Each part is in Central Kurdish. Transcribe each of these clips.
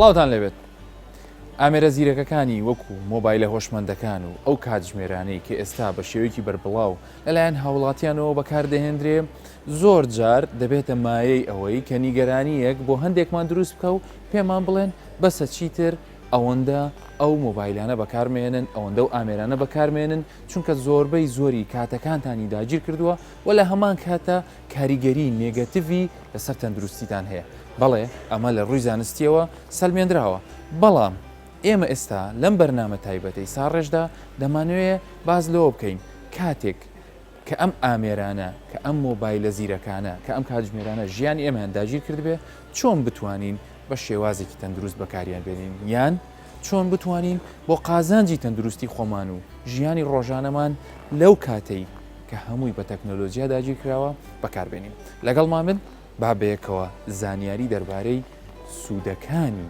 سڵاوتان لەبێت ئامێرە زیرەکەکانی وەکو مۆبایلە هۆشمەندەکان و ئەو کاتژمێرانەی کە ئێستا بە شێوەیەکی بەربڵاو لەلایەن هاوڵاتیانەوە بەکاردەهێنرێ زۆر جار دەبێتە مایەی ئەوەی کە نیگەرانیەک بۆ هەندێکمان دروست بکە و پێمان بڵێن بەسە چیتر ئەوەندە ئەو مۆبایلانە بەکارمێنن ئەوەندە و ئامێرانە بەکارمێنن چونکە زۆربەی زۆری کاتەکانتانی داگیر کردووە و لە هەمان کاتە کاریگەری نێگەتیڤی لەسەر تەندروستیتان هەیە. بەڵێ ئەمە لە ڕووی زانستیەوە سەلمێنراوە، بەڵام ئێمە ئێستا لەم بەرنامە تایبەتەی ساڕێژدا دەمانوێت باز لەوە بکەین کاتێک کە ئەم ئامێرانە کە ئەم مۆبایلە زیرەکانە کە ئەم کاتژمێرانە ژیانی ئێمە داگیر کردبێ چۆن بتوانین بە شێوازێکی تەندروست بەکاریان بێنین یان چۆن بتوانین بۆ قازانجی تەندروستی خۆمان و ژیانی ڕۆژانەمان لەو کاتەی کە هەمووی بە تەکنۆلۆژیا داگیر کراوە بەکاربێنین. لەگەڵمان بن با بەیەکەوە زانیاری دەربارەی سوودەکانی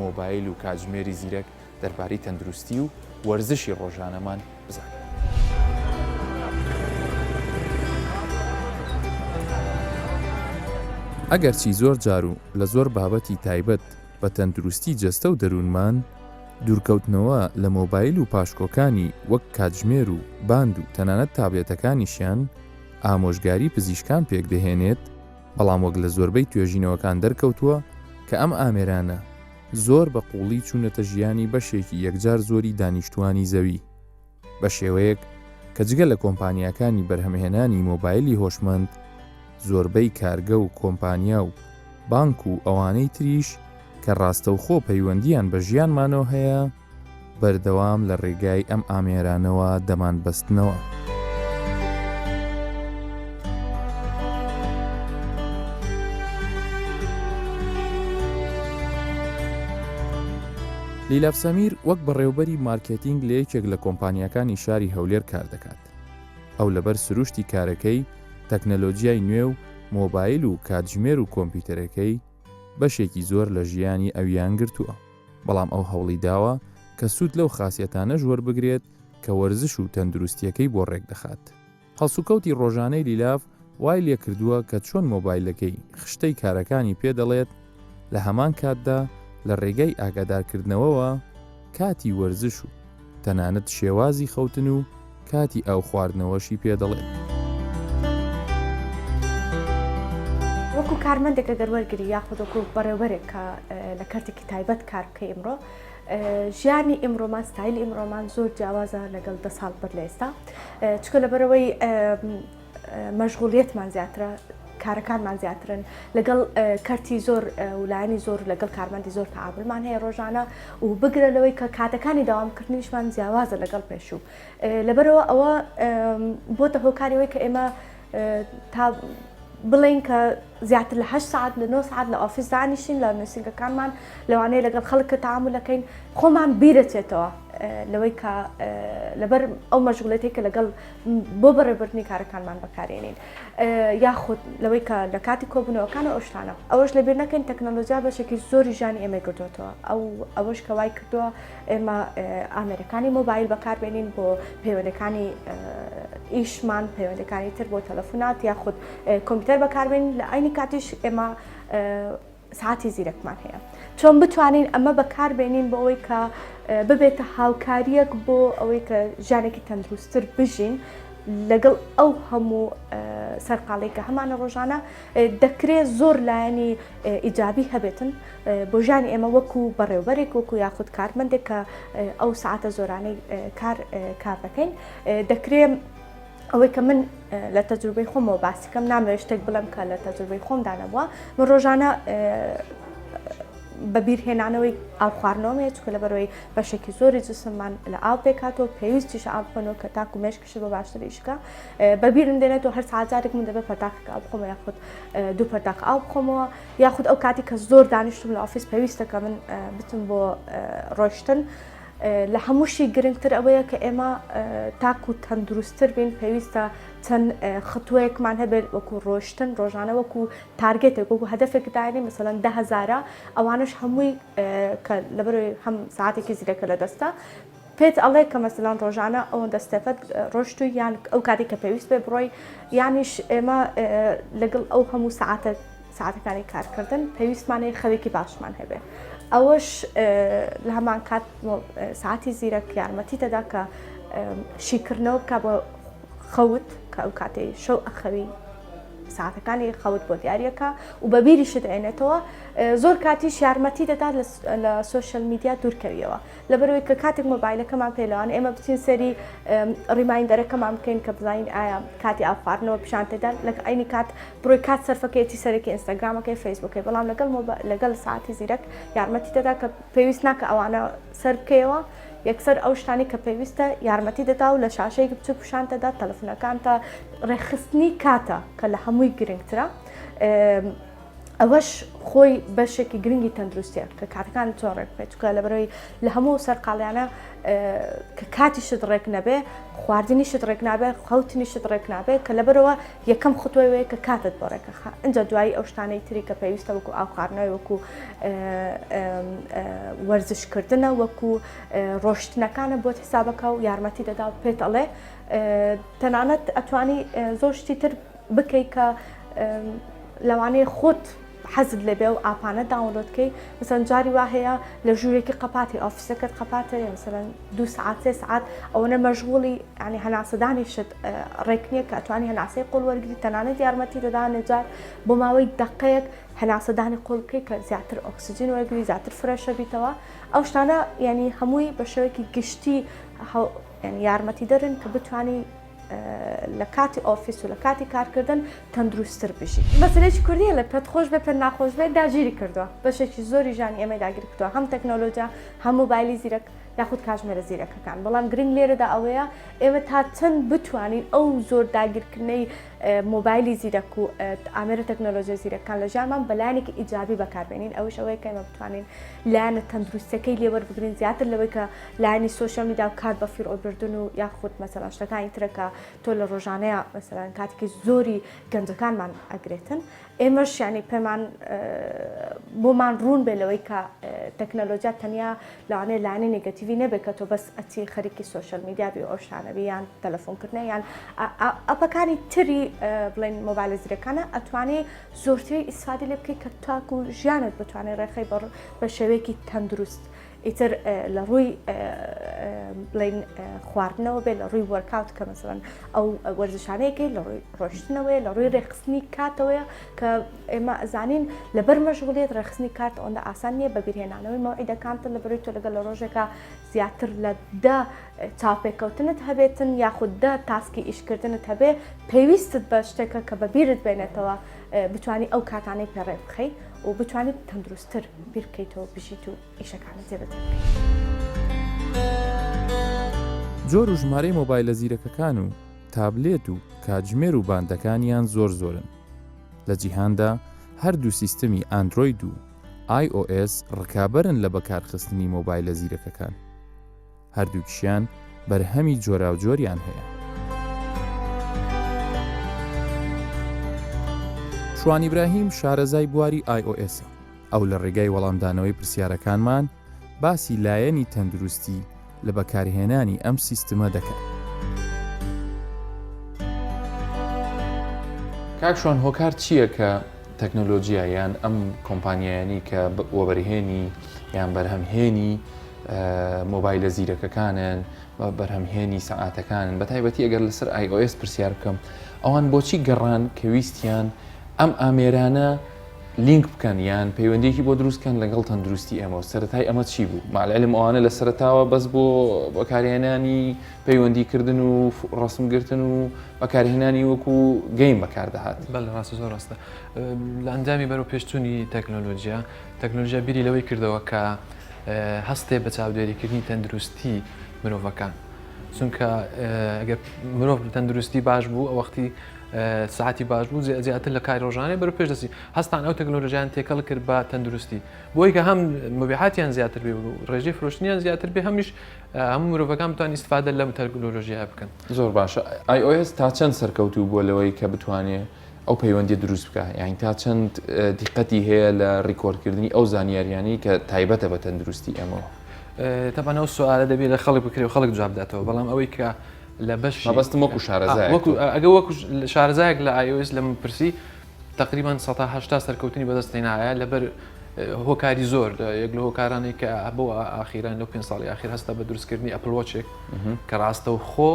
مۆبایل و کاتژمێری زیرەک دەربارەی تەندروستی و وەرزشی ڕۆژانەمان بزانین. ئەگەرچی زۆر جار و لە زۆر بابەتی تایبەت بە تەندروستی جەستە و دەروونمان دوورکەوتنەوە لە مۆبایل و پاشکۆکانی وەک کاتژمێر و باند و تەنانەت تابلێتەکانیشیان ئامۆژگاری پزیشکان پێک دەهێنێت، بەڵام وەک لە زۆربەی توێژینەوەکان دەرکەوتووە کە ئەم ئامێرانە زۆر بە قوڵی چوونەتە ژیانی بەشێکی یەکجار زۆری دانیشتوانی زەوی بە شێوەیەک کە جگە لە کۆمپانیاکانی بەرهەمهێنانی مۆبایلی هۆشمەند زۆربەی کارگە و کۆمپانیا و بانک و ئەوانەی تریش کە ڕاستەوخۆ پەیوەندیان بە ژیانمانەوە هەیە بەردەوام لە ڕێگای ئەم ئامێرانەوە دەمان بەستنەوە. لیلاف سەمیر وەک بەڕێوەبەری مارکێتینگ لە یەکێک لە کۆمپانیاکانی شاری هەولێر کار دەکات. ئەو لەبەر سروشتی کارەکەی تەکنەلۆجیای نوێ و مۆبایل و کاتژمێر و کۆمپیوتەرەکەی بەشێکی زۆر لە ژیانی ئەویان گرتووە، بەڵام ئەو هەوڵی داوە کە سوود لەو خاسیەتانەش وەربگرێت کە وەرزش و تەندروستیەکەی بۆ ڕێک دەخات. هەڵسوکەوتی ڕۆژانەی لیلاف وای لێ کردووە کە چۆن مۆبایلەکەی خشتەی کارەکانی پێدەڵێت لە هەمان کاتدا لە ڕێگەی ئاگادارکردنەوەوە کاتی وەرزش و تەنانەت شێوازی خەوتن و کاتی ئاو خواردنەوەشی پێدەڵێت. وەکو کارمەندێک لە دەروەرگری یاخود وەکو بەڕێوەرێک کە لە کارتێکی تایبەت کار بکەی ئەمڕۆ ژیانی ئێمڕۆمان ستایلی ئێمڕۆمان زۆر جیاوازە لەگەڵ 10 ساڵ بەر لە ئێستا، چکە لەبەرەوەی مەشغوڵیەتمان زیاترە، کارەکانمان زیاترن، لەگەڵ کارتی زۆر وولایانی زۆر لەگەڵ کارمەندی زۆر تەعاملمان هەیە ڕۆژانە و بگرە لەوەی کە کاتەکانی داوامکردنیشمان جیاوازە لەگەڵ پێشوو. لەبەرەوە ئەوە بۆتە هۆکاریەوەی کە ئێمە تا بڵین کە زیاتر لە 8 ساعت لە 9 ساعت لە ئۆفیس دانیشین لە نووسینگەکانمان لەوانەیە لەگەڵ خەڵکە تەعاملەکەین خۆمان بیرەچێتەوە لەوەی کە لەبەر ئەو مەشغوڵێتی کە لەگەڵ بۆ بەڕێبردنی کارەکانمان بەکارێنین یاخود لەوەی کە لە کاتی کۆبوونەوەکانە ئەوشتانە ئەوەش لەبیر نەکەین تەکنەلۆژیا بەشێکی زۆری ژیانی ئێمە کردوێتەوە ئەوەش کە وای کردووە ئێمە ئامێرەکانی مۆبایل بەکاربێنین بۆ پەیوەندەکانی ئیشمان، پەیوەندەکانی تر بۆ تەلەفۆنات یاخود کۆمپیوتەر بەکاربێنین لە عینی کاتیش ئێمە ساعتی زیرەکمان هەیە. چۆن بتوانین ئەمە بەکاربێنین بۆ ئەوەی کە ببێتە هاوکاریەک بۆ ئەوەی کە ژیانێکی تەندروستتر بژین لەگەڵ ئەو هەموو سەرقاڵی کە هەمانە ڕۆژانە دەکرێت زۆر لایەنی ئیجابی هەبێتن بۆ ژیانی ئێمە وەکو بەڕێوەبەرێک وەکو یاخود کارمەندێک کە ئەو ساعتە زۆرانەی کار دەکەین دەکرێت ئەوەی کە من لە تەجروبەی خۆمەوە باسیکەم نامەوێت شتێک بڵم کە لە تەجروبەی خۆمدانەوە من ڕۆژانە بەبیرهێنانەوەی ئاو خواردنەوەیە چکە لەبەرەوەی بەشێکی زۆری جسممان لە ئاو پێکاتەوە پێویستیش ئاو بخۆنەوە کە تاکو مێشکشت بە باشتر ئیشکە بەبیرم دێنێتەوە هەر ساعتێک من دەبێت پەرداخێک ئاو بخۆمە یاخود 2 پەرداخ ئاو بخۆمەوە یاخود ئەو کاتی کە زۆر دانیشتم لە ئۆفیس پێویستە کە من بتم بۆ ڕۆیشتن لە هەمووشی گرنگتر ئەوەیە کە ئێمە تاکو تەندروستتر بین پێویستە چەند خطوەیەکمان هەبێت وەکو ڕۆشتن ڕۆژانە وەکو تارگێتێک وەکو هەدەفێک داینی مەسەڵەن 10,000 ئەوانش هەمووی کە لەبەرەوەی هەم ساعتێکی زیرەکە لە دەستە پێت ئەڵێ کە مەسەڵەن ڕۆژانە ئەوەندە دەستێفەت ڕۆشتووی یان ئەو کاتی کە پێویست بێ بڕۆی یانیش ئێمە لەگەڵ ئەو هەموو ساعتەکانی کارکردن پێویستمانەیە خەوێکی باشمان هەبێ ئەوەش لە هەمان کات ساعتی زیرەک یارمەتی دەدا کە شیکردنەوە بکە بۆ خەوت کە ئەو کاتێ شەو ئەخەوی ساعتەکانی خەوت بۆ دیارەکە و بە بیریشت ئەێنێتەوە زۆر کاتیش یارمەتی دەدات لە سوۆشەل میدیا دوورکەویەوە لەبەرەوەی کە کاتێک مۆبایلەکەمان پێلەوان ئێمە بچین سەری ڕیمایندەرەکەمان بکەین کە بزانین ئایا کاتی ئاخواردنەوە پیشان تێدان لە عینی کات بڕۆی کات سەرفەکەیەتی سەرەکی ئینستاگرامەکەی فەیسبووکەی بەڵام لەگەڵ ساعتی زیرەک یارمەتی دەدا کە پێویست ناکە ئەوانە سەر بکەیەوە یەکسەر ئەو شتانی کە پێویستە یارمەتی دەدا و لە شاشەیەک بچوو پیشان تەدا تەلەفۆنەکان تا ڕێخستنی کاتە کە لە هەمووی گرنگترە ئەوەش خۆی بەشێکی گرنگی تەندروستیە کە کاتەکان چۆن ڕێک بێت چکە لەبەرەوەی لە هەموو سەرقاڵیانە کە کاتیشت ڕێک نەبێ خواردنیشت ڕێک نابێت خەوتنیشت ڕێک نابێت کە لەبەرەوە یەکەم خۆتۆی کە کاتت بۆ ڕێکەخە اینجا دوایی ئەو شتانەی تری کە پێویستە وەکو ئاو خواردنەوەی وەکو وەرزشکردنە وەکو ڕۆشتنەکانە بۆت حسابەکە و یارمەتی دەدا و پێت ئەڵێ تەنانەت ئەتوانی زۆر شتی تر بکەیت کە لەوانەیە خۆت حەزت لەبێ و ئاپانە داونلۆدکەی مثلا جاری وا هەیە لە ژوورێکی قەپاتی ئۆفیسەکەت قەپاتە مثلا 2 ساعت 3 ساعت ئەوەنە مەژغوڵی ینی هەناسەدانی شت ڕێک نییە کە ئەتوانی هەناسەی قوڵ وەرگری تەنانەت یارمەتی دەدا نەجار بۆ ماوەی دقەیەک هەناسەدانی قوڵکەی کە زیاتر ئۆکسسیجین وەرگری زیاتر فرەشە بیتەوە ئەو شتانە ینی هەمووی بە شێوەیەکی گشتی یارمەتی دەرن کە بتوانی لە کاتی ئۆفیس و لە کاتی کارکردن تەندروستتر بژی مەسلەیەکی کوردیە لە پێت خۆش بێ پێ ناخۆش بێت داگیری کردووە بەشێکی زۆری ژانی ئێمە داگیر کردووە هەم تەکنۆلۆژیا هەم موبایلی زیرەک یاخود کاتژمێرە زیرەکەکان بەڵام گرنگ لێرەدا ئەوەیە ئێمە تا چەند بتوانین ئەو زۆر داگیرکردنەی مۆبایلی زیرەک و ئامێرە تەکنۆلۆژیە زیرەکان لە ژیانمان بەلایەنێکی ئیجابی بەکاربێنین ئەوش ئەوەیە کە ئێمە بتوانین لایەنە تەندروستەکەی لێوەربگرین زیاتر لەوەی کە لایەنی سۆشیال میدیا و کات بە فیرۆبردن و یاخود مەسەڵەن شتەکانی ترەکە تۆ لە ڕۆژانەیە مەسەڵەن کاتێکی زۆری گەنجەکانمان ئەگرێتن ئێمەش ینی پێمان بۆمان ڕوون بێ لەوەی کە تەکنۆلۆژیا تەنیا لەوانەیە لایەنی نێگەتیڤی نەبێت کە تۆ بەس ئەچی خەریکی سۆشیال میدیا بی ئەو شتانەبی یان تەلەفۆنکردنە یان ئەپەکانی تری بڵێن مۆبایلە زیرەکانە ئەتوانێ زۆرتری ئیسفادی لێ بکەیت کە تاکو و ژیانت بتوانێت ڕێخەی بە شێوەیەکی تەندروست ئیتر لە ڕووی بڵین خواردنەوە بێت لە ڕووی وەرکاوت کە مەسەڵەن ئەو وەرزشانەیەکی لە ڕووی ڕۆشتنەوەی لە ڕووی ڕێخستنی کاتەوەیە کە ئێمە ئەزانین لەبەر مەشغوڵیت ڕێخستنی کات ئەوەندە ئاسان نییە بە بیرهێنانەوەی مەوعیدەکانتە لە بەروی تۆ لەگەڵ لە ڕۆژێکە زیاتر لە چاپێکەوتنت هەبێتن یاخود تاسکی ئیشکردنت هەبێ پێویستت بە شتێکە کە بەبیرت بێنێتەوە بتوانی ئەو کاتانەی پێڕێ بخەی و بتوانیت تەندروستتر بیر بکەیتەوە بژیت و ئیشەکانت جێبەجێ بکەیت. جۆر و ژمارەی مۆبایلە زیرەکەکان و تابلێت و کاتژمێر و باندەکانیان زۆرن. لە جیهاندا هەردوو سیستەمی ئاندرۆید و iOS ڕکابەرن لە بەکارخستنی مۆبایلە زیرەکەکان. هەردووکیشیان بەرهەمی جۆراوجۆریان هەیە. شوان ئیبراهیم شارەزای بواری iOS ئەو لە ڕێگای وەڵامدانەوەی پرسیارەکانمان باسی لایەنی تەندروستی لە بەکارهێنانی ئەم سیستمە دەکات. کاک شوان هۆکار چییە کە تەکنۆلۆژیا یان ئەم کۆمپانیایانی کە وەبەرهێنی یان بەرهەمهێنی مۆبایلە زیرەکەکانن بەرهەمهێنی سەعاتەکانن بە تایبەتی ئەگەر لەسەر iOS پرسیار بکەم ئەوان بۆچی گەڕان کە ویستیان ئەم ئامێرانە لینک بکەن یان پەیوەندیەکی بۆ دروستکەن لەگەڵ تەندروستی ئێمە سەرەتای ئەمە چی بوو؟ ماعلم ئەوانە لە سەرەتاوە بەس بۆ بەکارهێنانی پەیوەندیکردن و ڕەسمگرتن و بەکارهێنانی وەکو گەیم بەکاردەهات. بەڵێ ڕاستە زۆر ڕاستە. لە ئەنجامی بەرەو پێشچوونی تەکنۆلۆژیا بیری لەوەی کردەوە کە هەستێ بە چاودێریکردنی تەندروستی مرۆڤەکان. چونکە ئەگەر مرۆڤ تەندروستی باش بوو ئەو وەختی ساعتی باش بوو زیاتر لە کاری ڕۆژانەی بەرەو پێش دەستی هەستان ئەو تەکنۆلۆژیان تێکەڵ کرد بە تەندروستی بۆی کە هەم مبیعاتیان زیاتر بێ و ڕێژەی فرۆشتنیان زیاتر بێ هەمیش هەموو مرۆڤەکان بتوان ئیستفادە لەم تەکنۆلۆژیا بکەن. زۆر باشە. iOS تا چەند سەرکەوتوو بۆ لەوەی کە بتوانێت ئەو پەیوەندی دروست بکە یان تا چەند دیقەتی هەیە لە ڕیکۆردکردنی ئەو زانیاریانی کە تایبەتە بە تەندروستی ئەمەوە؟ تەبەن ئەو سوالە دەبێت لە خەڵک بکرێ و خەڵک جواب بداتەوە بەڵام ئەوەی کە لە بەش مەبەستم وەکو شارەزایەک ئەگە وەکو شارەزایەک لە iOS لە من پرسی تقریبان 180 سەرکەوتنی بەدەستێنایە لەبەر هۆکاری زۆر یەک لە هۆکارانەی کە بۆ ئاخیران لەو 5 ساڵی ئاخیر هەستا بە دروستکردنی ئەپل وۆچێک کە ڕاستە و خۆ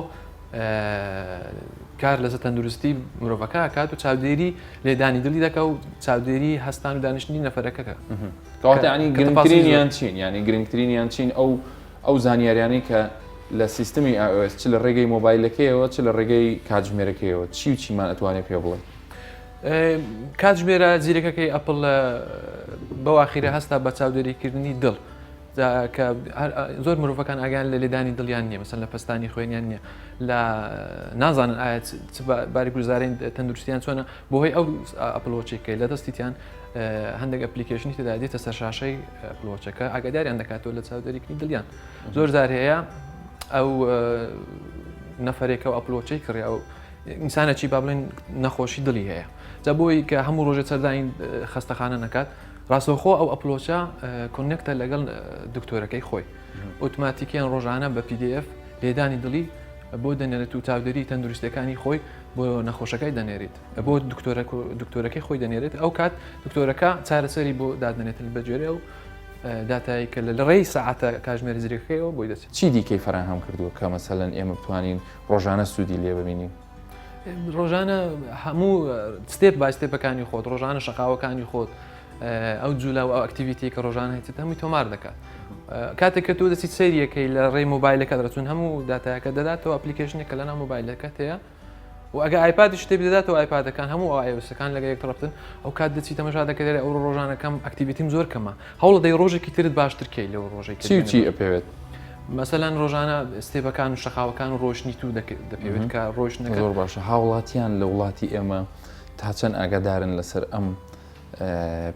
کار لەسەر تەندروستی مرۆڤەکە کات و چاودێری لێدانی دڵی دەکە و چاودێری هەستان و دانیشتنی نەفەرەکەکە کەواتە ینی گرنگترینیان چین ینی گرنگترینیان چین ئەو زانیاریانەی کە لە سیستمی iOS چ لە ڕێگەی مۆبایلەکەیەوە چ لە ڕێگەی کاتژمێرەکەیەوە چی و چیمان ئەتوانێت پێ بڵێ کاتژمێرە زیرەکەکەی ئەپل بەو ئاخیرە هەستا بە چاودێریکردنی دڵ کە زۆر مرۆڤەکان ئاگیان لە لێدانی دڵیان نییە مەسەن لە پستانی خوێنیان نییە لە نازانن ئایا باری گوزارین تەندروستیان چۆنە بۆ هۆی ئەو ئەپلۆچێکەکەی لە دەستیان هەندێک ئەپلیکیشنی تێدا دێتە سەر شاشەی ئەپلۆچەکە ئاگاداریان دەکاتەوە لە چاودێریکردنی دڵیان زۆر جار هەیە ئەو نەفرێکە و ئەپلۆچەی کڕیا و ئینسانەکی با بڵێن نەخۆشی دڵی هەیە جا بۆی کە هەموو ڕۆژێ سەردانی خەستەخانە نەکات ڕاستەوخۆ ئەو ئەپلۆچە کۆنێکتە لەگەڵ دکتۆرەکەی خۆی ئۆتۆماتیکیان ڕۆژانە بە PDF لێدانی دڵی بۆ دەنێرێت و چاودێری تەندروستەکانی خۆی بۆ نەخۆشەکەی دەنێرێت بۆ دکتۆرەکەی خۆی دەنێرێت ئەو کات دکتۆرەکە چارەسەری بۆ دادنێت بەجێرە و داتایی کە لە ڕێی ساعتە کاتژمێری زیرەکەیەوە بۆی دەچێت چی دیکەی فراهەم کردووە کە مەسەلەن ئێمە بتوانین ڕۆژانە سوودی لێ ببینین ڕۆژانە هەموو ستێپ با ستێپەکانی خۆت ڕۆژانە شەقاوەکانی خۆت ئەو جوولە و ئەو ئەکتیڤیتی کە ڕۆژانە هیچ هەمووی تۆمار دەکات کاتێک کە تۆ دەچیت سەیریەکەی لە ڕێی مۆبایلەکە دەچون هەموو داتایەکە دەداتەوە ئەپلیکیشنێک کە لەناو مۆبایلەکەت هەیە و ئەگە ئایپادی شتێ بداتەوە ئایپادەکان هەموو ئایۆسەکان لەگە یەک تەرەفتن ئەو کات دەچیت تەماشا دەکەێت ئەو ڕۆژانەکەم ئەکتیڤیتیم زۆر کەمە هەوڵ دەی ڕۆژێکی ترت باشترکەی لەو ڕۆژێکی چی ئەپێوێت مەسەلەن ڕۆژانە ستێپەکان و شەقاوەکان و ڕۆشنی تو دەپێوێت کە ڕۆژنەکە زۆر باشە هاوڵاتیان لە وڵاتی ئێمە تا چەند ئاگادارن لەسەر ئەم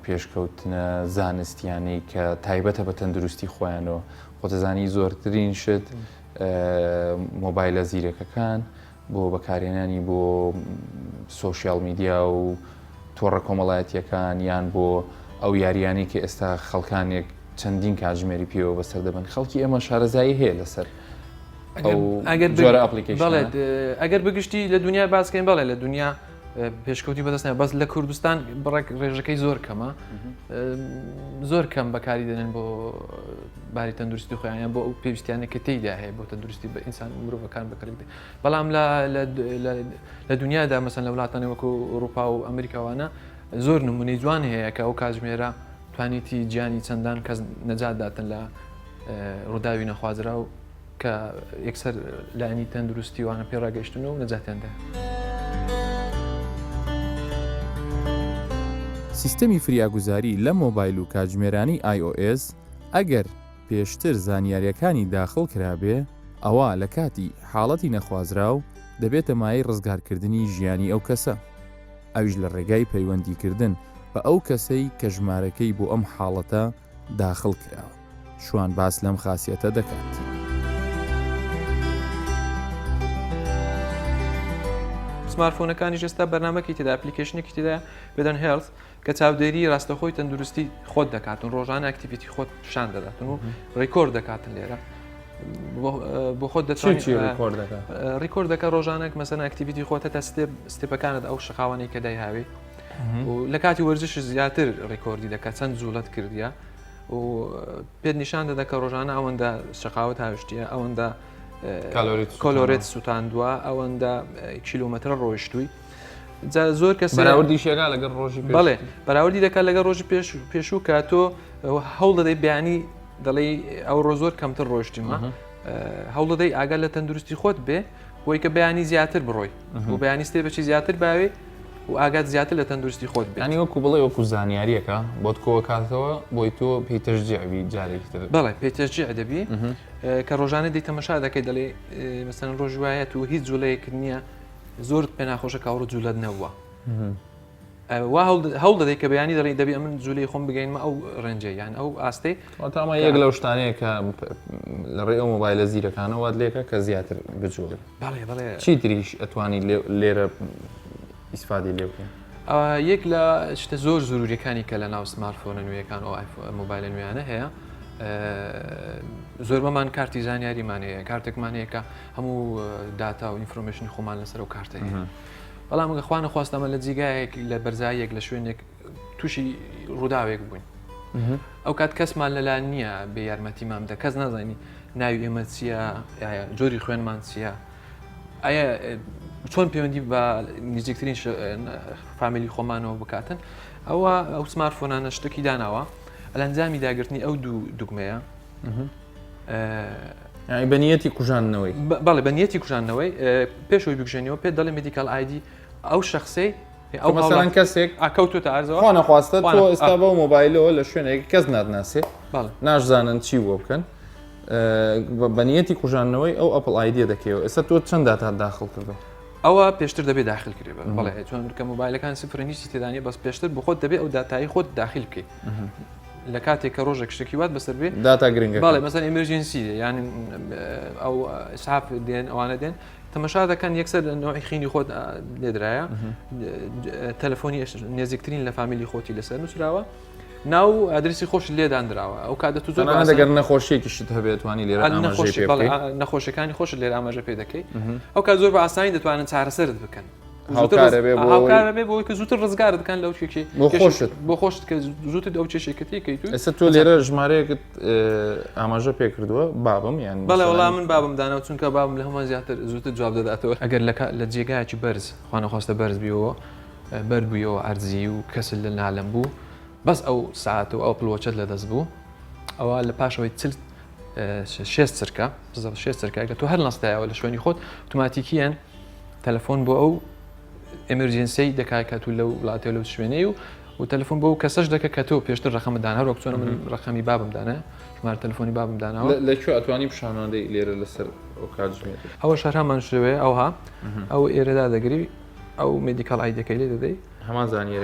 پێشکەوتنە زانستیانی کە تایبەتە بە تەندروستی خۆیانەوە خۆتەزانی زۆرترین شت مۆبایلە زیرەکەکان بۆ بەکارێنانی بۆ سۆشیال میدیا و تۆڕە کۆمەڵایەتیەکان یان بۆ ئەو یاریانی کە ئێستا خەڵکانێک چەندین کاتژمێری پێوە بەسەر دەبن خەڵکی ئێمە شارەزایی هەیە لەسەر جۆرە ئەپلیکیشن بەڵێت ئەگەر بگشتی لە دنیا باسکەین بەڵێ لە دنیا پێشکەوتی بەدەستنە بەس لە کوردستان بڕێک ڕێژەکەی زۆر کەمە زۆر کەم بەکاری دێنن بۆ باری تەندروستی خۆیان بۆ ئەو پێویستیانە کە تێیدا هەیە بۆ تەندروستی بە ئینسان مرۆڤەکان بەکردێ بەڵام لە دنیادا مەسەن لە وڵاتانی وەکو ئەوروپا و ئەمریکاوانە زۆر نمونەی جوان هەیە کە ئەو کاتژمێرە توانیتی گیانی چەندان کەس نەجات داتن لە ڕووداوی نەخوازرا و کە یەکسەر لانی تەندروستی وانە پێڕاگەشتن و نەجاتیاندا. سیستەمی فریاگوزاری لە مۆبایل و کاتژمێرانی iOS ئەگەر پێشتر زانیاریەکانی داخل کرابێ ئەوە لە کاتی حاڵەتی نەخوازرا و دەبێتە مای ڕزگارکردنی ژیانی ئەو کەسە ئەویش لە ڕێگای پەیوەندیکردن بە ئەو کەسەی کە ژمارەکەی بۆ ئەم حاڵەتە داخل کراوە شوان باس لەم خاسیەتە دەکات. سمارتفۆنەکانی ئێستا بەرنامەکی تێدا ئەپلیکیشنێکی تێدا بدەن هێڵت کە چاودێری ڕاستەخۆی تەندروستی خۆت دەکاتن ڕۆژانە ئەکتیڤیتی خۆت شان دەداتن و ڕێکۆرد دەکاتن لێرە بۆ خۆت دەچێت ڕیکۆرد دەکە ڕۆژانێک مەسەن ئەکتیڤیتی خۆتە تا ستێپەکانت ئەو شەقاوانەی کە دایهاوی و لە کاتی وەرزش زیاتر ڕێکۆردی دەکات چەند جوڵەت کردیە و پێت نیشان دەدەکە ڕۆژانە ئەوەندە شەقاوت هاوشتیە ئەوەندە کۆلۆرێت سووتاندووە ئەوەندە کیلومتر ڕۆیشتووی زۆر کەس بەراوردیشێگا لەگەڵ ڕۆژی بەڵێ بەراوردی دەکات لەگە ڕۆژی پێشوو کە تۆ هەوڵ دەدەی بیانی دەڵێ ئەو ڕۆ زۆر کەمتر ڕۆشتیمە هەوڵ دەدەی ئاگەر لە تەندروستی خۆت بێ بۆی کە بەیانی زیاتر بڕۆی و بەیانی ستێپێکی زیاتر باوێ و ئاگات زیاتر لە تەندروستی خۆت بێ ینی وەکو بڵێ وەکو زانیاریەکە بۆت کۆوە کاتەوە بۆی تۆ پێیتەشجیعبی جارێکی تر بەڵێ پێیتەشجیع دەبی کە ڕۆژانە دەی تەمەشا دەکەی دەڵێ مەسەن ڕۆژ وایەت و هیچ جوولەیەک نییە زۆر پێ ناخۆشە کاوڕ جوولەت نەوە هەوڵ دەدەی کە بەیانی دەڵێ دەبی ئەمن جوولەی خۆم بگەینمە ئەو ڕێنجە یان ئەو ئاستەی تاما یەک لەو شتانەیە کە لە ڕێ ئەو مۆبایلە زیرەکانەوە لێکە کە زیاتر بجوڵێ بەڵێ چی تریش ئەتوانی لێرە ئیسفادی لێ بکەین یەک لە شتە زۆر زۆروریەکانی کە لە ناو سمارتفۆنە نوێیەکان و مۆبایلە نوێیانە هەیە زۆربەمان کارتی زانیاریمان هەیە کارتێکمان هەیە کە هەموو داتا و ئینفۆرمێشنی خۆمان لەسەر و کارتە هەیە بەڵام خوا نەخواستەمە لە جیگایەک لە بەرزاییەک لە شوێنێک تووشی ڕووداوێک بووین ئەو کات کەسمان لەلایەن نییە بێ یارمەتیمان بدە کەس نازانی ناوی ئێمە چییە جۆری خوێنمان چییە ئایا چۆن پەیوەندی بە نزیکترین فامیلی خۆمانەوە بکاتن ئەوە ئەو سمارتفۆنانە شتێکی داناوە ئەلەنجامی داگرتنی ئەو دوو دوگمەیە بەنیەتی کوژانەوەی بەڵێ بەنیەتی کوژانەوەی پێشەوەی بکژێنەوە پێ دەڵێ مدیکال ئایدی ئەو شخصەی ئەو مەسەڵەن کەسێک ئاکەوتوتە ئارزەوە خۆ نەخواستە تۆ ئێستا بەو مۆبایلەوە لە شوێنێک کەس ناتناسێ ناشزانن چی بۆ بکەن بەنیەتی کوژانەوەی ئەو ئەپڵ ئایدیە دەکەوە ئێستا تۆ چەند داتا داخل کردەوە ئەوە پێشتر دەبێت داخل کردێت بەڵێ چۆن کە مۆبایلەکان سفر هیچی تێدانێ بەس پێشتر بۆ خۆت دەبێت ئەو داتایی خۆت داخل بکەیت لە کاتێک کە ڕۆژێک شتێکی وات بەسەر بێ داتا گرنگە باڵێ مەسەن ئەمەرجنسی یانی ئەو ئسعاف دێن ئەوانە دێن تەماشا دەکەن یەکسەر نوعی خینی خۆت لێدرایە تەلەفۆنی نێزیکترین لە فامیلی خۆتی لەسەر نووسراوە ناو ئادرسی خۆش لێدانراوە ئەو کاتە تو زۆر دەگەر نەخۆشیێکیشت هەبێت توانی لێرە نەخۆشەکانی خۆش لێرە ئاماژە پێ دەکەیت ئەو کات زۆر بە ئاسانی دەتوانن چارەسەرت بکەن هاوکارە بێ بۆی کە زووتر ڕزگار دەکەن لەو چێکی بۆ خۆشت کە زووتت ئەو چێشێکەکەیت ئێستا تۆ لێرە ژمارەیەکت ئاماژە پێ کردووە بابم یان بەڵێ وەڵام من بابم دانا چونکە بابم لە هەمان زیاتر زووتر جواب دەداتەوە ئەگەر لە جێگایکی بەرز خوانەخواستە بەرز بیەوە بەر بوویەوە ئەرزی و کەس لە نالم بوو بەس ئەو ساعت و ئەو پڵوەچەت لەدەست بوو ئەوە لە پاشەوەی شێست چرکە 6 چرکە تۆ هەر نەستایەوە لە شوێنی خۆت ئۆتۆماتیکیان تەلەفۆن بۆ ئەو ئەمەرجنسی دەکات کە تو لەو وڵاتێ لەو شوێنەی و تەلەفۆن بۆ کەسەش دەکە کە تۆ پێشتر ڕەخەمەدانا ڕۆک چۆن من ڕەخەمی بابم دانا ژمارە تەلەفۆنی بابم داناوە لەکوێ ئەتوانی پیشانەوەی لێرە لەسەر ئەو کاتژمێر ئەوە شەرهامان شوێ ئەوها ئەو ئێرەدا دەگری ئەو مدیکال ئایدەکەی لێ دەدەی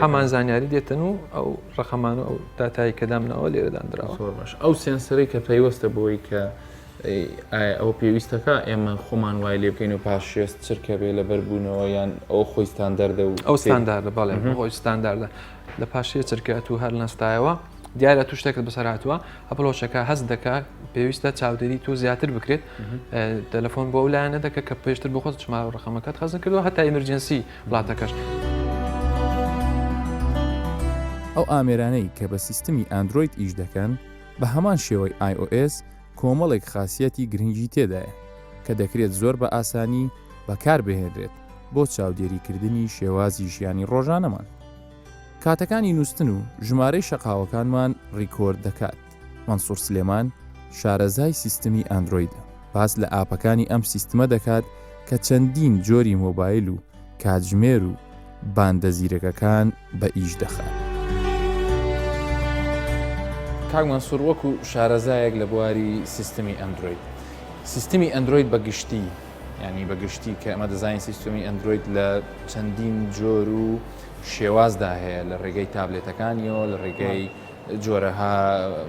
هەمان زانیاری دێتن و ئەو ڕەخەمان و ئەو داتایی کە دامنەوە لێرەدانراوە ئەو سێنسەرەی کە پێیوەستە بۆی کە ئەو پێویستەکە ئێمە خۆمان وای لێ بکەین و پاش شێست چرکە بێ لە بەربوونەوە یان ئەو خۆی ستاندەردە و ئەو ستانداردە باڵێ خۆی ستانداردە لە پاشێ چرکە تو هەر نەستایەوە دیارە تو شتێکت بەسەرهاتووە ئەپڵۆشەکە هەست دەکات پێویستە چاودێری تۆ زیاتر بکرێت تەلەفۆن بۆ لایەنە دەکە کە پێشتر بۆ خۆت ژمارە ڕەخەمەکەت خەزم کردەوە هەتا ئەمەرجنسی وڵاتەکەش ئەو ئامێرانەی کە بە سیستمی ئەندروید ئیش دەکەن بە هەمان شێوەی iOS کۆمەڵێک خاصیەتی گرنگی تێدایە کە دەکرێت زۆر بە ئاسانی بەکاربهێنرێت بۆ چاودێریکردنی شێوازی ژیانی ڕۆژانەمان. کاتەکانی نووسن و ژمارەی شەقاوەکانمان ڕیکۆرد دەکات. مەنسوور سلێمان شارەزای سیستمی ئەندرویدە. باس لە ئاپەکانی ئەم سیستمە دەکات کە چەندین جۆری مۆبایل و کاتژمێر و باندە زیرەکەکان بە ئیش دەخات. کاک مەنسوور وەکو شارەزایەک لە بواری سیستمی ئەندروید. سیستمی ئەندروید بەگشتی ینی بەگشتی کە ئەمە دەزانین سیستمی ئەندروید لە چەندین جۆر و شێوازدا هەیە لە ڕێگەی تابلێتەکانیەوە لە ڕێگەی جۆرەها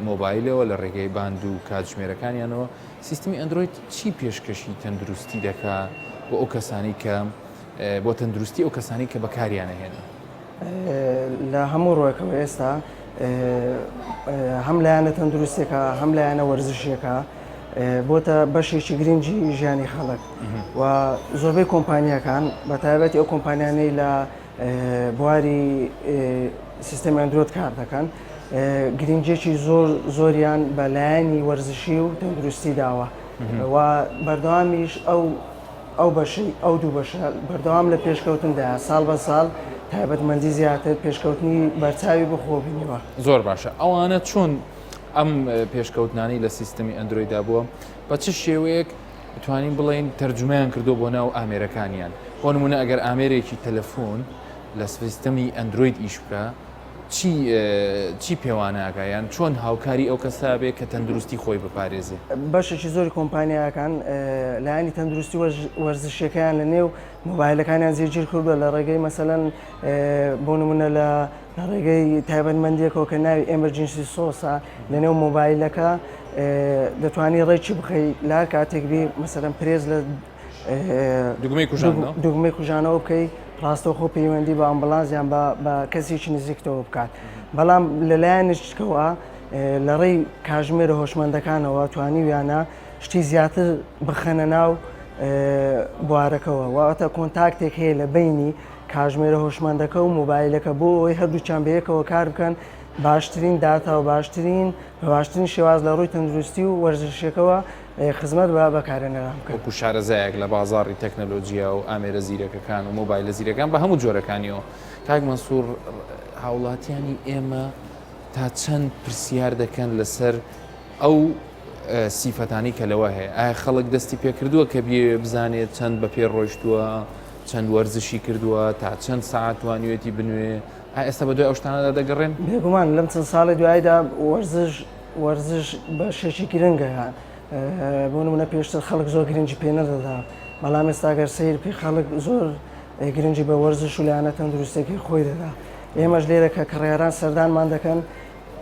مۆبایلەوە لە ڕێگەی باند و کاتژمێرەکانیانەوە سیستمی ئەندروید چی پێشکەشی تەندروستی دەکات بۆ ئەو کەسانی کە بۆ تەندروستی ئەو کەسانی کە بەکاریانەهێنن لە هەموو ڕۆیەکەوە ئێستا هەم لایەنە تەندروستێکە هەم لایەنە وەرزشێکە بۆتە بەشێکی گرنگی ژیانی خەڵک و زۆربەی کۆمپانیەکان بە تایبەتی ئەو کۆمپانیانەی لە بواری سیستەمی ئەندروید کار دەکەن گرنگێکی زۆریان بە لایەنی وەرزشی و تەندروستی داوە و بەردەوامیش ئەو بەشی ئەو دوو بەشە بەردەوام لە پێشکەوتندا ساڵ بە ساڵ تایبەتمەندی زیاتر پێشکەوتنی بەرچاوی بخۆبینەوە. زۆر باشە ئەوانە چۆن ئەم پێشکەوتنانی لە سیستەمی ئەندرویدا بووە بە چه شێوەیەک بتوانین بڵێن تەرجمەیان کردو بۆ ناو ئامێرەکانیان بۆ نمونە ئەگەر ئامێرێکی تەلەفۆن لە سیستەمی ئەندروید ئیش بکە چی پێواناگایان چۆن هاوکاری ئەو کەسا بێ کە تەندروستی خۆی بپارێزێ بەشێکی زۆری کۆمپانیاکان لایەنی تەندروستی وەرزشەکەیان لە نێو مۆبایلەکانیان جێگیر کردووە لە ڕێگەی مەسەلەن بۆ نمونە لە ڕێگەی تایبەتمەندیەکەوە کە ناوی ئەمەرجنسی سۆسە لە نێو مۆبایلەکە دەتوانی ڕێکی بخەیت لا کاتێک بێ مەسەلەن پرێز لە دوگمەی کوژانەوە بکەیت ڕاستەوخۆ پەیوەندی بە ئەمبڵانسیان بە کەسێکی نزیکتەوە بکات. بەڵام لەلایەنشکەوە لە ڕێی کاتژمێرە هۆشمەندەکانەوە توانیویانە شتی زیاتر بخەنە ناو بوارەکەەوە واتە کۆنتاکتێک هەیە لە بینی کاتژمێرە هۆشمەندەکە و مۆبایلەکە بۆ ئەوەی هەردووچیان بەیەکەوە کار بکەن باشترین داتا و باشترین شێواز لە ڕووی تەندروستی و وەرزشەکەەوە خزمەت بە بەکارێنەران بکەن. وەکو شارەزایەک لە بازاڕی تەکنەلۆجییا و ئامێرە زیرەکەکان و مۆبایلە زیرەکان بە هەموو جۆرەکانیەوە کاک مەنسوور هاوڵاتیانی ئێمە تا چەند پرسیار دەکەن لەسەر ئەو سیفەتانی کە لەوە هەیە ئایا خەڵک دەستی پێکردووە کە بێ بزانێت چەند بە پێ ڕۆیشتووە چەند وەرزشی کردووە تا چەند ساعت توانیوێتی بنوێ ئێستا بە دوای ئەو شتانەدا دەگەڕێن بێگومان لەم چەند ساڵی دوایدا وەرزش بە شێکی گرنگە بۆ نمونە پێشتر خەڵک زۆر گرنگی پێ نەدەدا بەڵام ئێستا گەر سیر پێ خەڵک زۆر گرنگی بە وەرزش و لایەنە تەندروستێکی خۆی دەدا ئێمەش لێرە کە کڕیاران سەردانمان دەکەن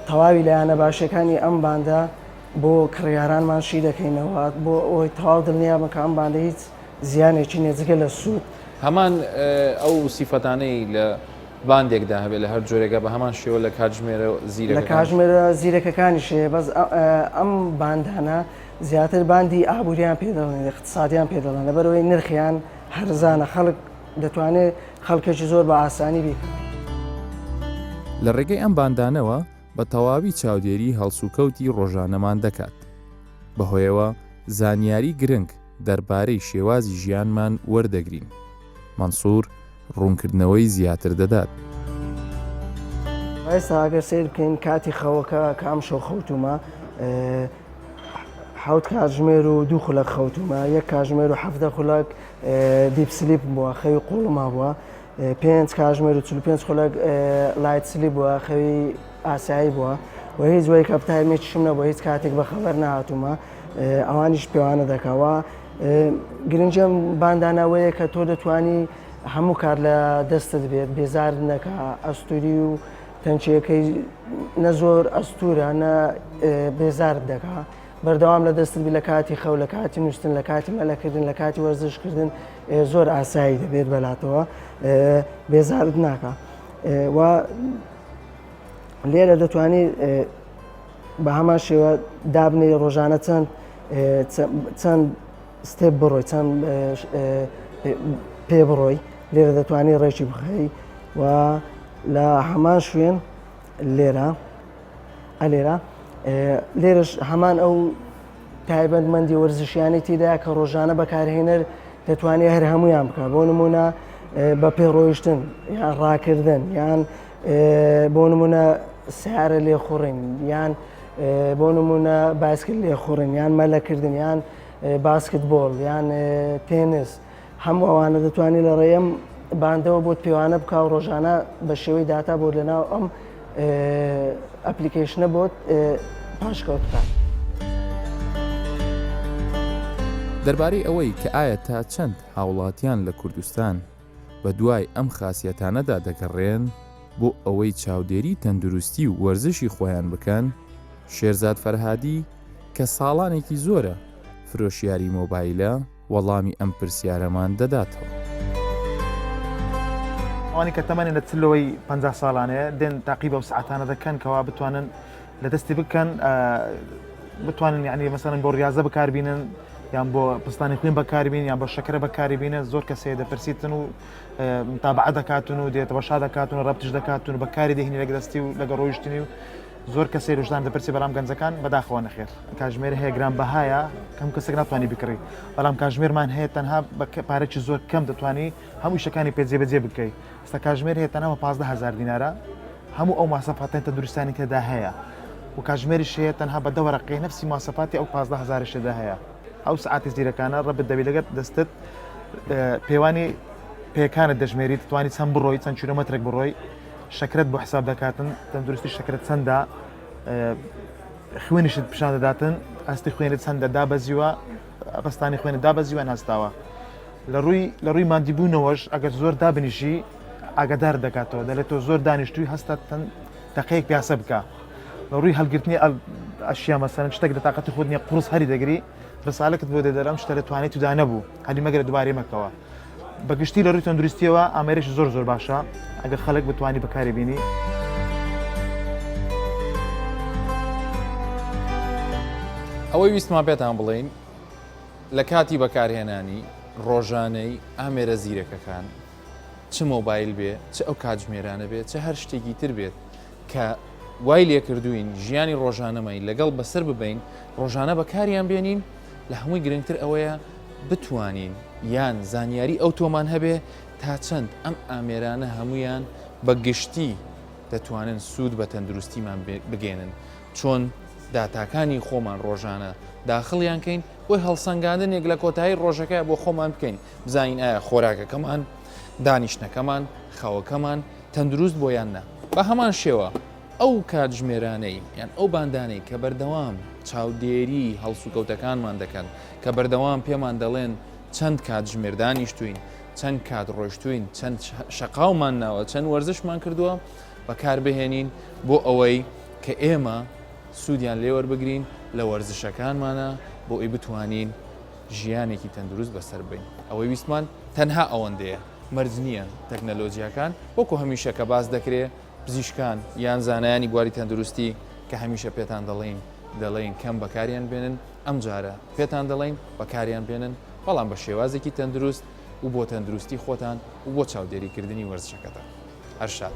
تەواوی لایەنە باشەکانی ئەم باندا بۆ کڕیارانمان شی دەکەینەوە بۆ ئەوی تەواو دڵنیابن کە ئەم باندا هیچ زیانێکی نێجگە لە سوود هەمان ئەو سیفەتانەی لە باندێکدا هەبێت لە هەر جۆرێکە بە هەمان شێوە لە کاتژمێرە زیرەکە لە کاتژمێرە زیرەکەکانی شێ بەس ئەم باندانە زیاتر باندی ئابوووریان پێ دەڵێن اقتصادیان پێ دەڵێن لەبەرەوەی نرخیان هەرزانە خەڵک دەتوانێت خەڵکێکی زۆر بە ئاسانی بیکەن. لە ڕێگەی ئەم باندانەوە بە تەواوی چاودێری هەڵسوکەوتی ڕۆژانەمان دەکات بەهۆیەوە زانیاری گرنگ دەربارەی شێوازی ژیانمان وەردەگرین مەنسوور ڕوونکردنەوەی زیاتر دەدات. ئێستا ئەگەر سیر بکەین کاتی خەوەکە کە ئەم شەو خەوتومە حوت کاتژمێر و دوو خولەک خەوتومە یەک کاتژمێر و 17 خولەک دیپ سلیپ بووە خەوی قوڵما بووە 5 کاتژمێر و 45 خولەک لایت سلیپ بووە خەوی ئاسایی بووە و هیچ وەی کە تایمێکی شم نەبووە هیچ کاتێک بە خەبەر نهاتوومە ئەوانیش پێوانە دەکەوە گرنگجەم باندانەوەیە کە تۆ دەتوانی هەموو کار لە دەستت بێت بێزار نەکە ئەستوری و تەنچیەکەی نە زۆر ئەستورە نە بێزارت دەکا بەردەوام لە دەستت بی لە کاتی خەو لە کاتی نووسن لە کاتی مەلەکردن لە کاتی وەرزشکردن زۆر ئاسایی دەبێت بەلاتەوە بێزارت ناکە و لێرە دەتوانێت بە هەمان شێوە دابنێ ڕۆژانە چەند ستێپ بڕۆی چەند پێ بڕۆی لێرە دەتوانێت ڕێکی بخەی و لە هەمان شوێن لێرەش هەمان ئەو تایبەتمەندی وەرزشیانی تێدایە کە ڕۆژانە بەکارهێنەر دەتوانێت هەر هەمویان بکە بۆ نمونە بە پێڕۆیشتن یان ڕاکردن یان بۆ نمونە سیارە لێخوڕین یان بۆ نمونە باسکل لێخوڕین یان مەلەکردن یان باسکتبۆڵ یان تێنس هەموو ئەوانە دەتوانێت لە ڕێەم باندەوە بۆت پێوانە بکە و ڕۆژانە بە شێوەی داتا بۆ لەناو ئەم ئەپلیکیشنە بۆت پاشکەوت بکات. دەربارەی ئەوەی کە ئایا تا چەند هاوڵاتیان لە کوردستان بە دوای ئەم خاسیەتانەدا دەگەڕێن بۆ ئەوەی چاودێری تەندروستی و وەرزشی خۆیان بکەن شێرزاد فەرهادی کە ساڵانێکی زۆرە فرۆشیاری مۆبایلە وەڵامی ئەم پرسیارەمان دەداتەوە. ئەوانی کە تەمەنی لە چلەوەی 50 ساڵانەیە دێن تاقیبە و سعاتانە دەکەن کەوا بتوانن لە دەستی بکەن بتوانن یعنی مەسەڵەن بۆ ڕاضە بەکاربینن یان بۆ پستانی خوێن بەکاربین یان بۆ شەکرە بەکاربینە زۆر کەسێ دەپرسیتن و متابعە دەکاتن و دێتە بەشا دەکاتن و ڕەبتش دەکاتن و بەکاری دەهێنی لەگە دەستی و لەگە ڕۆیشتنی و زۆر کەسێ ڕۆژدان دەپرسی بەڵام گەنجەکان بەداخەوە نەخێر کاتژمێر هەیە گرانبەهایە کەم کەسێک ناتوانانی بکڕی بەڵام کاتژمێرمان هەیە تەنها بە پارێکی زۆر کەم دەتوانی هەموو شەکانی پێجێبەجێ بکەیت ئێستا کاتژمێر هەیە تەنها 15000 دینارە هەموو ئەو ماسەفاتەی تەندروستانی تێدا هەیە و کاتژمێریش هەیە تەنها بە 10 وەرەقەی نەفسی ماسەفاتی ئەو 15000 شدا هەیە ئەو سعاتی زیرەکانە ڕەبت دەبێت لەگەر دەستت پێوانی پێکانت دەژمێریت توانی چەند بڕۆی چەند کیلۆمەترێک بڕۆی شەکرت بۆ حساب دەکاتن تەندروستی شەکرت چەندە خوێنیشت پیشان دەداتن ئەستی خوێنت چەندە دابەزیوە بەستانی خوێنت دابەزیوە ناستاوە لە ڕووی مادیبوونەوەش ئەگەر زۆر دابنیشی ئاگادار دەکاتەوە دەلێت تۆ زۆر دانیشتوی هەستە تەقەیەک پیاسە بکە لە ڕووی هەلگرتنی ئەشیا مەسەن شتێک لە تااقەتی خۆت نیە قورس هەری دەگری ڕسالەکەت بۆ دەدەرەم شتە لەتوانێت تودا نەبوو هەلی مەگەرە دوبارەی مەکەوە بەگشتی لە ڕووی تەندروستیەوە ئامێرێکی زۆر باشە ئەگەر خەڵک بتوانی بەکاری بینی ئەوەی ویستمان پێتان بڵین لە کاتی بەکارهێنانی ڕۆژانەی ئامێرە زیرەکەکان چ مۆبایل بێ چ ئەو کاتژمێرانە بێت چه هەر شتێکی تر بێت کە وای لێ کردوین ژیانی ڕۆژانەمەی لەگەڵ بەسەر ببین ڕۆژانە بەکاریان بێنین لە هەمووی گرنگتر ئەوەیە بتوانین یان زانیاری ئەو تۆمان هەبێ تا چەند ئەم ئامێرانە هەمویان بە گشتی دەتوانن سوود بە تەندروستیمان بگێنن چۆن داتاکانی خۆمان ڕۆژانە داخڵیان کەین بۆی هەڵسەنگاندنێک لە کۆتایی ڕۆژەکە بۆ خۆمان بکەین بزانین ئایا خۆراکەکەمان دانیشتەکەمان خەوەکەمان تەندروست بۆ یان نا بە هەمان شێوە ئەو کاتژمێرانەی یان ئەو باندانەی کە بەردەوام چاودێری هەڵسوکەوتەکانمان دەکەن کە بەردەوام پێمان دەڵێن چەند کاتژمێر دانیشتوین چەند کات ڕۆیشتوین چەند شەقاومان ناوە چەند وەرزشمان کردووە بەکاربهێنین بۆ ئەوەی کە ئێمە سوودیان لێوەربگرین لە وەرزشەکانمانە بۆ ئەی بتوانین ژیانێکی تەندروست بەسەر بین ئەوەی ویسمان تەنها ئەوەندەیە مەرج نییە تەکنەلۆژیاکان وەکو هەمیشە کە باس دەکرێت پزیشکان یان زانایانی بواری تەندروستی کە هەمیشە پێتان دەڵێن کەم بەکاریان بێنن ئەم جارە پێتان دەڵێن بەکاریان بێنن بەڵام بە شێوازێکی تەندروست و بۆ تەندروستی خۆتان و بۆ چاودێریکردنی وەرزشەکەتان هەر شاد.